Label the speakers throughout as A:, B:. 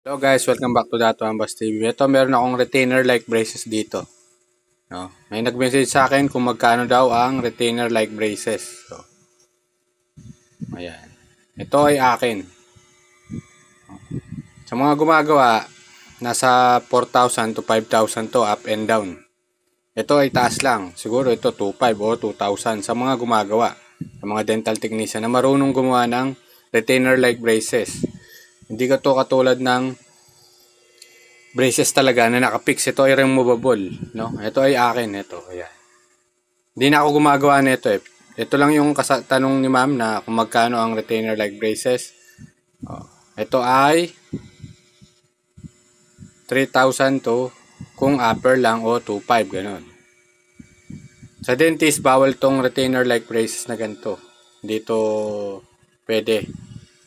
A: Hello guys, welcome back to Dato Ambas TV. Ito, meron akong retainer like braces dito. No? May nag-message sa akin kung magkano daw ang retainer like braces. So, ayan. Ito ay akin. Sa mga gumagawa, nasa 4,000 to 5,000 to up and down. Ito ay taas lang. Siguro ito 2,500 o 2,000 sa mga gumagawa. Sa mga dental technician na marunong gumawa ng retainer like braces. Hindi ka to katulad ng braces talaga na nakapix. Ito ay removable, no? Ito ay akin, ito. Ayan. Hindi na ako gumagawa nito eh. Ito lang yung tanong ni ma'am na kung magkano ang retainer like braces. Oh, ito ay 3,000 to kung upper lang o 2,500 ganun. Sa dentist, bawal tong retainer like braces na ganito. Dito pwede.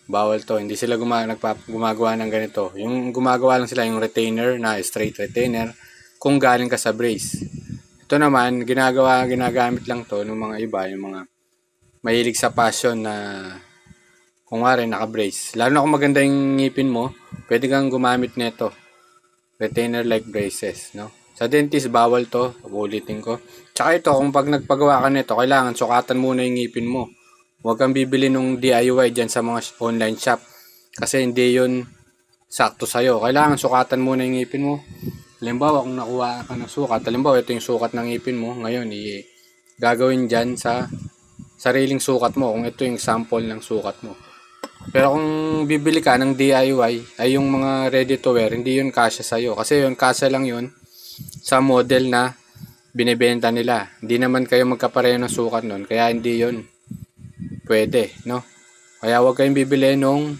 A: Bawal to. Hindi sila gumagawa ng ganito. Yung gumagawa lang sila yung retainer na straight retainer kung galing ka sa brace. Ito naman, ginagamit lang to ng mga iba, yung mga mahilig sa passion na kung nga rin naka-brace. Lalo na kung maganda yung ngipin mo, pwede kang gumamit nito. Retainer like braces, no? Sa dentist, bawal to. Ulitin ko. Tsaka ito, kung pag nagpagawa ka nito, kailangan sukatan muna yung ngipin mo. Huwag kang bibili nung DIY dyan sa mga online shop. Kasi hindi yun sakto sa'yo. Kailangan sukatan muna yung ngipin mo. Halimbawa, kung nakuha ka ng sukat. Halimbawa, ito yung sukat ng ngipin mo. Ngayon, gagawin dyan sa sariling sukat mo. Kung ito yung sample ng sukat mo. Pero kung bibili ka ng DIY, ay yung mga ready to wear, hindi yun kasya sa'yo. Kasi yun, kasya lang yun sa model na binibenta nila. Hindi naman kayo magkapareho ng sukat nun. Kaya hindi yun pwede, no? Kaya huwag kayong bibili nung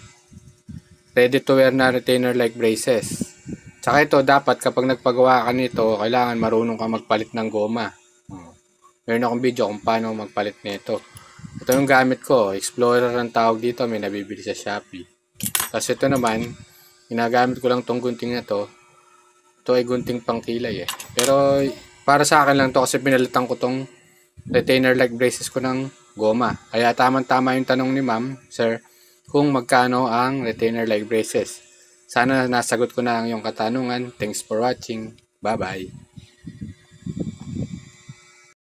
A: ready to wear na retainer like braces. Tsaka ito, dapat kapag nagpagawa ka nito, kailangan marunong ka magpalit ng goma. Meron akong video kung paano magpalit nito. Ito yung gamit ko, Explorer ang tawag dito, may nabibili sa Shopee. Tapos ito naman, ginagamit ko lang tong gunting na to. Ito ay gunting pangkilay eh. Pero para sa akin lang to kasi pinalitan ko tong retainer like braces ko ng goma. Kaya tamang-tama yung tanong ni ma'am, sir, kung magkano ang retainer like braces. Sana nasagot ko na ang iyong katanungan. Thanks for watching. Bye-bye.